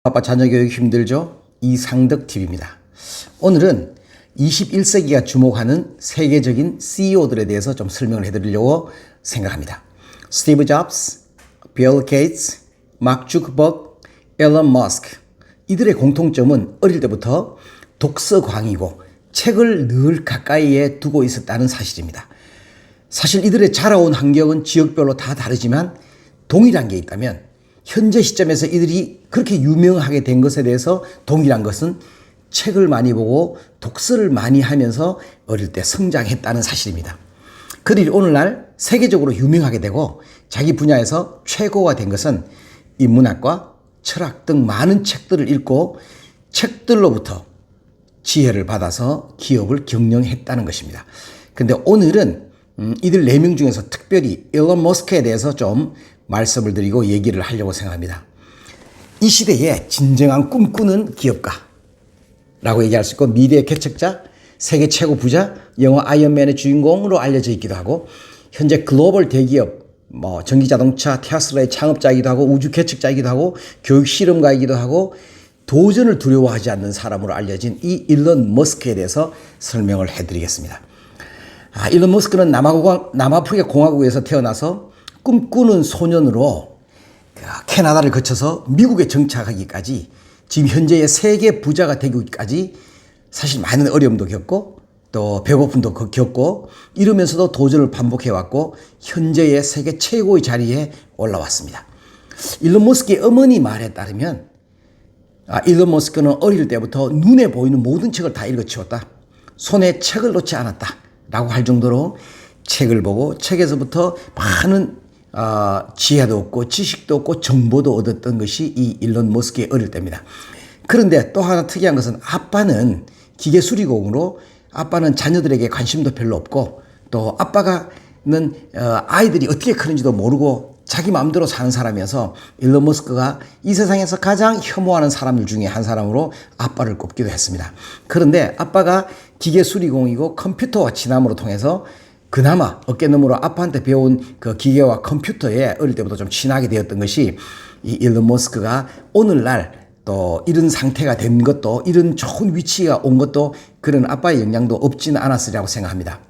아빠 자녀 교육 힘들죠? 이상덕 TV입니다. 오늘은 21세기가 주목하는 세계적인 CEO들에 대해서 좀 설명을 해드리려고 생각합니다. 스티브 잡스, 빌 게이츠, 마크 주커버그, 앨런 머스크. 이들의 공통점은 어릴 때부터 독서광이고 책을 늘 가까이에 두고 있었다는 사실입니다. 사실 이들의 자라온 환경은 지역별로 다 다르지만 동일한 게 있다면 현재 시점에서 이들이 그렇게 유명하게 된 것에 대해서 동일한 것은 책을 많이 보고 독서를 많이 하면서 어릴 때 성장했다는 사실입니다. 그들이 오늘날 세계적으로 유명하게 되고 자기 분야에서 최고가 된 것은 인문학과 철학 등 많은 책들을 읽고 책들로부터 지혜를 받아서 기업을 경영했다는 것입니다. 그런데 오늘은 이들 4명 중에서 특별히 일론 머스크에 대해서 좀 말씀을 드리고 얘기를 하려고 생각합니다. 이 시대에 진정한 꿈꾸는 기업가라고 얘기할 수 있고 미래의 개척자, 세계 최고 부자, 영화 아이언맨의 주인공으로 알려져 있기도 하고 현재 글로벌 대기업 전기자동차 테슬라의 창업자이기도 하고 우주 개척자이기도 하고 교육 실험가이기도 하고 도전을 두려워하지 않는 사람으로 알려진 이 일론 머스크에 대해서 설명을 해드리겠습니다. 일론 머스크는 남아프리카 공화국에서 태어나서 꿈꾸는 소년으로 캐나다를 거쳐서 미국에 정착하기까지 지금 현재의 세계 부자가 되기까지 사실 많은 어려움도 겪고 또 배고픔도 겪고 이러면서도 도전을 반복해왔고 현재의 세계 최고의 자리에 올라왔습니다. 일론 머스크의 어머니 말에 따르면 일론 머스크는 어릴 때부터 눈에 보이는 모든 책을 다 읽어치웠다. 손에 책을 놓지 않았다. 라고 할 정도로 책을 보고 책에서부터 많은 지혜도 얻고 지식도 얻고 정보도 얻었던 것이 이 일론 머스크의 어릴 때입니다. 그런데 또 하나 특이한 것은 아빠는 기계 수리공으로 아빠는 자녀들에게 관심도 별로 없고 또 아빠가는 아이들이 어떻게 크는지도 모르고 자기 마음대로 사는 사람이어서 일론 머스크가 이 세상에서 가장 혐오하는 사람들 중에 한 사람으로 아빠를 꼽기도 했습니다. 그런데 아빠가 기계 수리공이고 컴퓨터와 친함으로 통해서 그나마 어깨너머로 아빠한테 배운 그 기계와 컴퓨터에 어릴 때부터 좀 친하게 되었던 것이 이 일론 머스크가 오늘날 또 이런 상태가 된 것도 이런 좋은 위치가 온 것도 그런 아빠의 영향도 없지는 않았으리라고 생각합니다.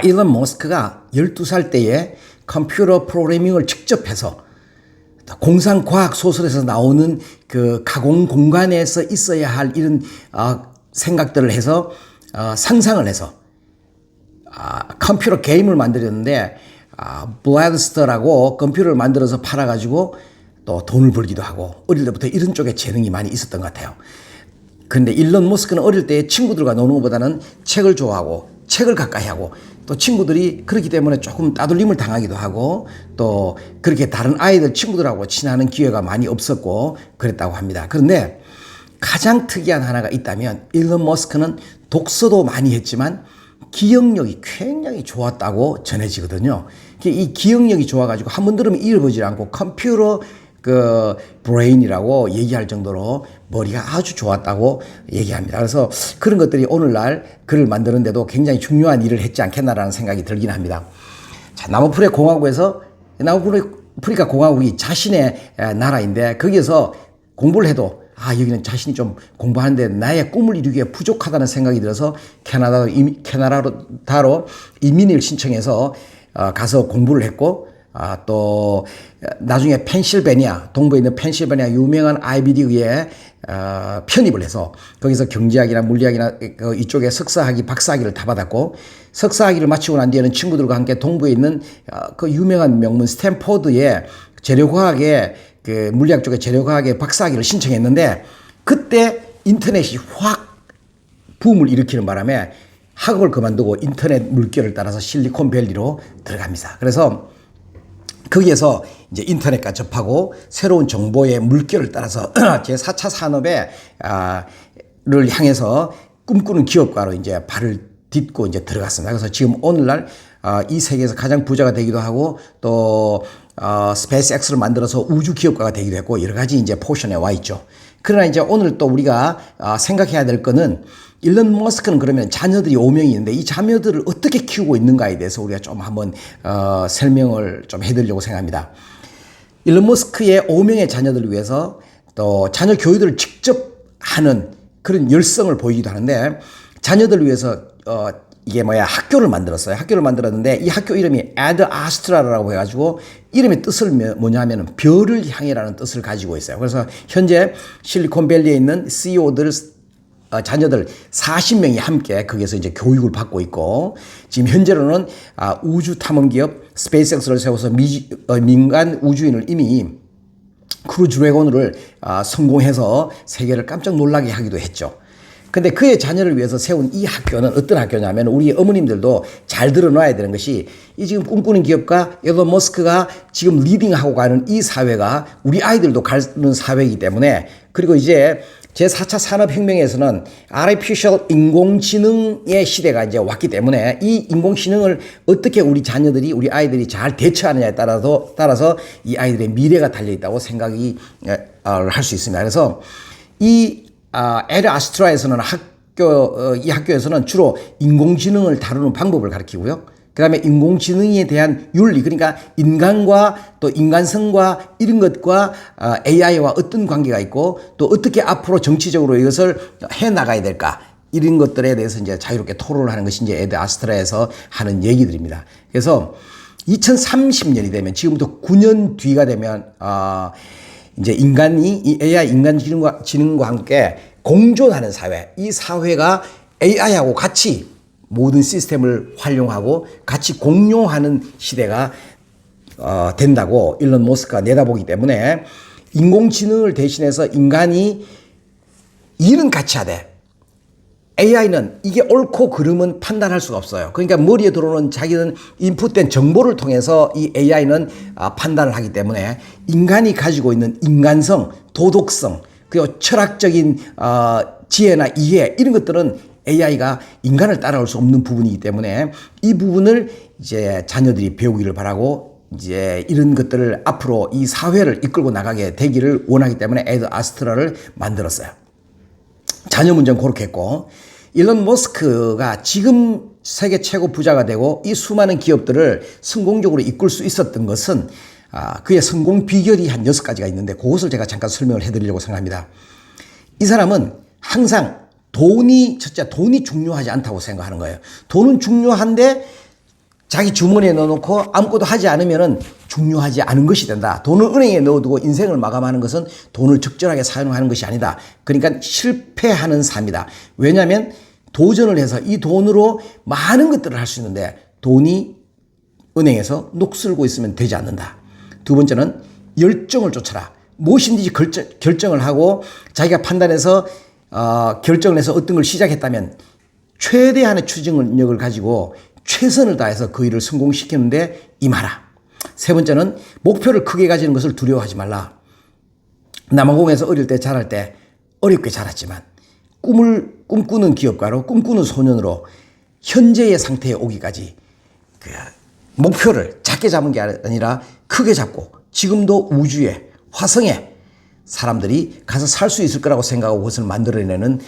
일론 머스크가 12살 때에 컴퓨터 프로그래밍을 직접 해서 공상과학 소설에서 나오는 그 가공 공간에서 있어야 할 이런 생각들을 해서 상상을 해서 컴퓨터 게임을 만들었는데 블래드스터라고 컴퓨터를 만들어서 팔아가지고 또 돈을 벌기도 하고 어릴 때부터 이런 쪽에 재능이 많이 있었던 것 같아요. 그런데 일론 머스크는 어릴 때 친구들과 노는 것보다는 책을 좋아하고 책을 가까이 하고 또 친구들이 그렇기 때문에 조금 따돌림을 당하기도 하고 또 그렇게 다른 아이들 친구들하고 친하는 기회가 많이 없었고 그랬다고 합니다. 그런데 가장 특이한 하나가 있다면 일론 머스크는 독서도 많이 했지만 기억력이 굉장히 좋았다고 전해지거든요. 이 기억력이 좋아가지고 한 번 들으면 잊어버리지 않고 컴퓨터 브레인이라고 얘기할 정도로 머리가 아주 좋았다고 얘기합니다. 그래서 그런 것들이 오늘날 글을 만드는데도 굉장히 중요한 일을 했지 않겠나라는 생각이 들긴 합니다. 자, 남아프리카 공화국이 자신의 나라인데 거기에서 공부를 해도 여기는 자신이 좀 공부하는데 나의 꿈을 이루기에 부족하다는 생각이 들어서 캐나다로 이민을 신청해서 가서 공부를 했고 또 나중에 동부에 있는 펜실베니아 유명한 아이비리그에 편입을 해서 거기서 경제학이나 물리학이나 이쪽에 석사학위, 박사학위를 다 받았고 석사학위를 마치고 난 뒤에는 친구들과 함께 동부에 있는 그 유명한 명문 스탠포드의 재료과학의 그 물리학 쪽의 재료과학의 박사학위를 신청했는데 그때 인터넷이 확 붐을 일으키는 바람에 학업을 그만두고 인터넷 물결을 따라서 실리콘밸리로 들어갑니다. 그래서 거기에서 이제 인터넷과 접하고 새로운 정보의 물결을 따라서 제4차 산업의 를 향해서 꿈꾸는 기업가로 이제 발을 딛고 이제 들어갔습니다. 그래서 지금 오늘날 이 세계에서 가장 부자가 되기도 하고 또 스페이스X를 만들어서 우주 기업가가 되기도 했고 여러 가지 이제 포션에 와 있죠. 그러나 이제 오늘 또 우리가 생각해야 될 거는 일론 머스크는 그러면 자녀들이 5명이 있는데 이 자녀들을 어떻게 키우고 있는가에 대해서 우리가 좀 한번 설명을 좀 해드리려고 생각합니다. 일론 머스크의 5명의 자녀들을 위해서 또 자녀 교육들을 직접 하는 그런 열성을 보이기도 하는데 자녀들을 위해서 이게 학교를 만들었어요. 학교를 만들었는데 이 학교 이름이 Ad Astra라고 해가지고 이름의 뜻을 뭐냐면은 별을 향해라는 뜻을 가지고 있어요. 그래서 현재 실리콘밸리에 있는 CEO들 자녀들 40명이 함께 거기서 이제 교육을 받고 있고 지금 현재로는 우주 탐험 기업 스페이스X를 세워서 민간 우주인을 이미 크루 드래곤을 성공해서 세계를 깜짝 놀라게 하기도 했죠. 근데 그의 자녀를 위해서 세운 이 학교는 어떤 학교냐면 우리 어머님들도 잘 들어놔야 되는 것이 이 지금 꿈꾸는 기업가 일론 머스크가 지금 리딩하고 가는 이 사회가 우리 아이들도 가는 사회이기 때문에 그리고 이제 제4차 산업혁명에서는 Artificial 인공지능의 시대가 이제 왔기 때문에 이 인공지능을 어떻게 우리 자녀들이 우리 아이들이 잘 대처하느냐에 따라서 이 아이들의 미래가 달려있다고 생각이 할 수 있습니다. 그래서 이 에드 아스트라에서는 이 학교에서는 주로 인공지능을 다루는 방법을 가르치고요. 그 다음에 인공지능에 대한 윤리, 그러니까 인간과 또 인간성과 이런 것과 AI와 어떤 관계가 있고 또 어떻게 앞으로 정치적으로 이것을 해 나가야 될까 이런 것들에 대해서 이제 자유롭게 토론을 하는 것이 이제 에드 아스트라에서 하는 얘기들입니다. 그래서 2030년이 되면 지금부터 9년 뒤가 되면 이제 이 AI 인간지능과 함께 공존하는 사회, 이 사회가 AI하고 같이 모든 시스템을 활용하고 같이 공용하는 시대가 된다고 일론 머스크가 내다보기 때문에 인공지능을 대신해서 인간이 일은 같이 하되 AI는 이게 옳고 그름은 판단할 수가 없어요. 그러니까 머리에 들어오는 자기는 인풋된 정보를 통해서 이 AI는 판단을 하기 때문에 인간이 가지고 있는 인간성, 도덕성, 그리고 철학적인 지혜나 이해 이런 것들은 AI가 인간을 따라올 수 없는 부분이기 때문에 이 부분을 이제 자녀들이 배우기를 바라고 이제 이런 것들을 앞으로 이 사회를 이끌고 나가게 되기를 원하기 때문에 에드 아스트라를 만들었어요. 자녀 문제는 그렇게 했고 일론 머스크가 지금 세계 최고 부자가 되고 이 수많은 기업들을 성공적으로 이끌 수 있었던 것은 그의 성공 비결이 한 6가지가 있는데 그것을 제가 잠깐 설명을 해드리려고 생각합니다. 이 사람은 항상 첫째 돈이 중요하지 않다고 생각하는 거예요. 돈은 중요한데 자기 주머니에 넣어놓고 아무것도 하지 않으면 중요하지 않은 것이 된다. 돈을 은행에 넣어두고 인생을 마감하는 것은 돈을 적절하게 사용하는 것이 아니다. 그러니까 실패하는 삶이다. 왜냐하면 도전을 해서 이 돈으로 많은 것들을 할 수 있는데 돈이 은행에서 녹슬고 있으면 되지 않는다. 두 번째는 열정을 쫓아라. 무엇인지 결정을 하고 자기가 판단해서 결정을 해서 어떤 걸 시작했다면 최대한의 추진력을 가지고 최선을 다해서 그 일을 성공시키는데 임하라. 세 번째는 목표를 크게 가지는 것을 두려워하지 말라. 남아공에서 어릴 때 자랄 때 어렵게 자랐지만 꿈꾸는 기업가로 꿈꾸는 소년으로 현재의 상태에 오기까지 그 목표를 작게 잡은 게 아니라 크게 잡고 지금도 우주에 화성에 사람들이 가서 살 수 있을 거라고 생각하고 그것을 만들어내는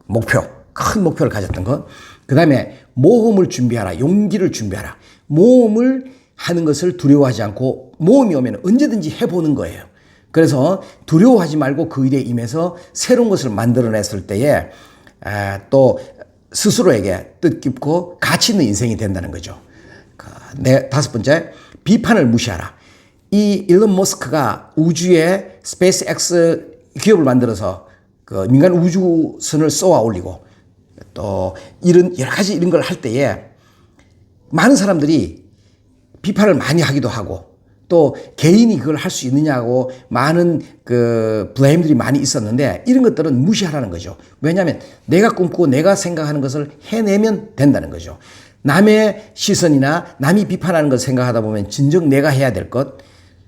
목표, 큰 목표를 가졌던 것. 그 다음에 모험을 준비하라. 용기를 준비하라. 모험을 하는 것을 두려워하지 않고 모험이 오면 언제든지 해보는 거예요. 그래서 두려워하지 말고 그 일에 임해서 새로운 것을 만들어냈을 때에 또 스스로에게 뜻깊고 가치 있는 인생이 된다는 거죠. 다섯 번째, 비판을 무시하라. 이 일론 머스크가 우주에 스페이스X 기업을 만들어서 그 민간 우주선을 쏘아 올리고 또 이런 여러 가지 이런 걸 할 때에 많은 사람들이 비판을 많이 하기도 하고 또 개인이 그걸 할 수 있느냐고 많은 그 블레임들이 많이 있었는데 이런 것들은 무시하라는 거죠. 왜냐하면 내가 꿈꾸고 내가 생각하는 것을 해내면 된다는 거죠. 남의 시선이나 남이 비판하는 것을 생각하다 보면 진정 내가 해야 될 것.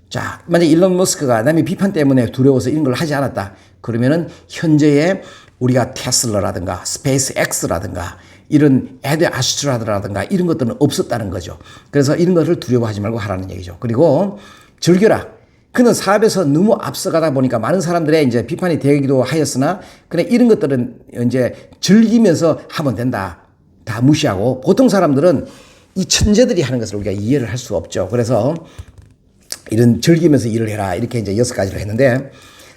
자, 만약 일론 머스크가 남의 비판 때문에 두려워서 이런 걸 하지 않았다. 그러면은 현재의 우리가 테슬라라든가 스페이스X라든가 이런 에드 아스트라라든가 이런 것들은 없었다는 거죠. 그래서 이런 것을 두려워하지 말고 하라는 얘기죠. 그리고 즐겨라. 그는 사업에서 너무 앞서가다 보니까 많은 사람들의 이제 비판이 되기도 하였으나 그냥 이런 것들은 이제 즐기면서 하면 된다. 다 무시하고 보통 사람들은 이 천재들이 하는 것을 우리가 이해를 할 수 없죠. 그래서 이런 즐기면서 일을 해라. 이렇게 이제 6가지를 했는데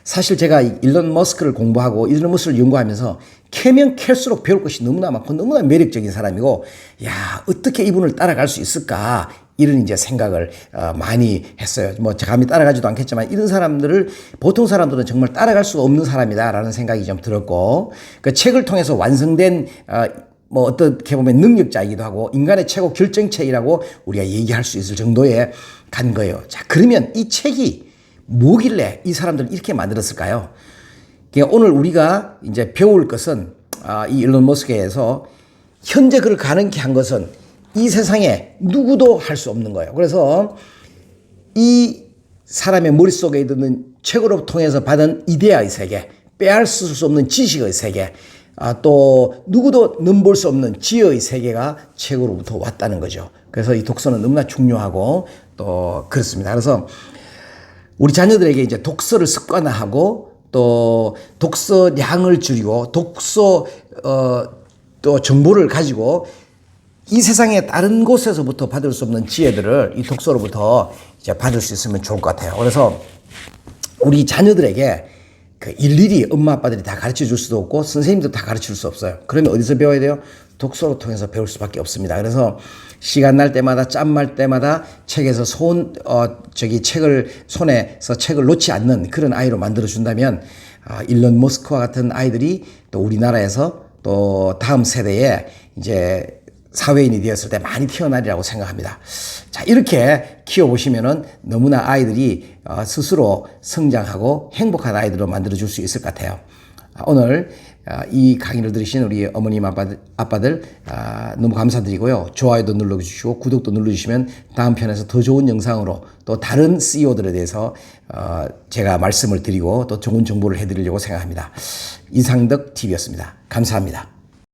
사실 제가 일론 머스크를 공부하고 일론 머스크를 연구하면서 캐면 캘수록 배울 것이 너무나 많고 너무나 매력적인 사람이고, 야, 어떻게 이분을 따라갈 수 있을까? 이런 이제 생각을 많이 했어요. 뭐 감히 따라가지도 않겠지만 이런 사람들을 보통 사람들은 정말 따라갈 수가 없는 사람이다라는 생각이 좀 들었고, 그 책을 통해서 완성된 뭐 어떻게 보면 능력자이기도 하고 인간의 최고 결정체이라고 우리가 얘기할 수 있을 정도에 간 거예요. 자, 그러면 이 책이 뭐길래 이 사람들을 이렇게 만들었을까요? 그러니까 오늘 우리가 이제 배울 것은 이 일론 머스크에서 현재 그를 가능케 한 것은 이 세상에 누구도 할 수 없는 거예요. 그래서 이 사람의 머릿속에 드는 책으로 통해서 받은 이데아의 세계, 빼앗을 수 없는 지식의 세계, 또 누구도 넘볼 수 없는 지혜의 세계가 책으로부터 왔다는 거죠. 그래서 이 독서는 너무나 중요하고 또 그렇습니다. 그래서 우리 자녀들에게 이제 독서를 습관화하고 또 독서량을 줄이고 독서 또 정보를 가지고 이 세상의 다른 곳에서부터 받을 수 없는 지혜들을 이 독서로부터 이제 받을 수 있으면 좋을 것 같아요. 그래서 우리 자녀들에게 그 일일이 엄마 아빠들이 다 가르쳐 줄 수도 없고 선생님도 다 가르쳐 줄 수 없어요. 그러면 어디서 배워야 돼요? 독서로 통해서 배울 수밖에 없습니다. 그래서 시간 날 때마다 짬날 때마다 책에서 책을 손에서 책을 놓지 않는 그런 아이로 만들어 준다면 일론 머스크와 같은 아이들이 또 우리나라에서 또 다음 세대에 이제 사회인이 되었을 때 많이 태어나리라고 생각합니다. 자, 이렇게 키워보시면은 너무나 아이들이 스스로 성장하고 행복한 아이들로 만들어줄 수 있을 것 같아요. 오늘 이 강의를 들으신 우리 어머님 아빠들 너무 감사드리고요. 좋아요도 눌러주시고 구독도 눌러주시면 다음 편에서 더 좋은 영상으로 또 다른 CEO들에 대해서 제가 말씀을 드리고 또 좋은 정보를 해드리려고 생각합니다. 이상덕 TV였습니다. 감사합니다.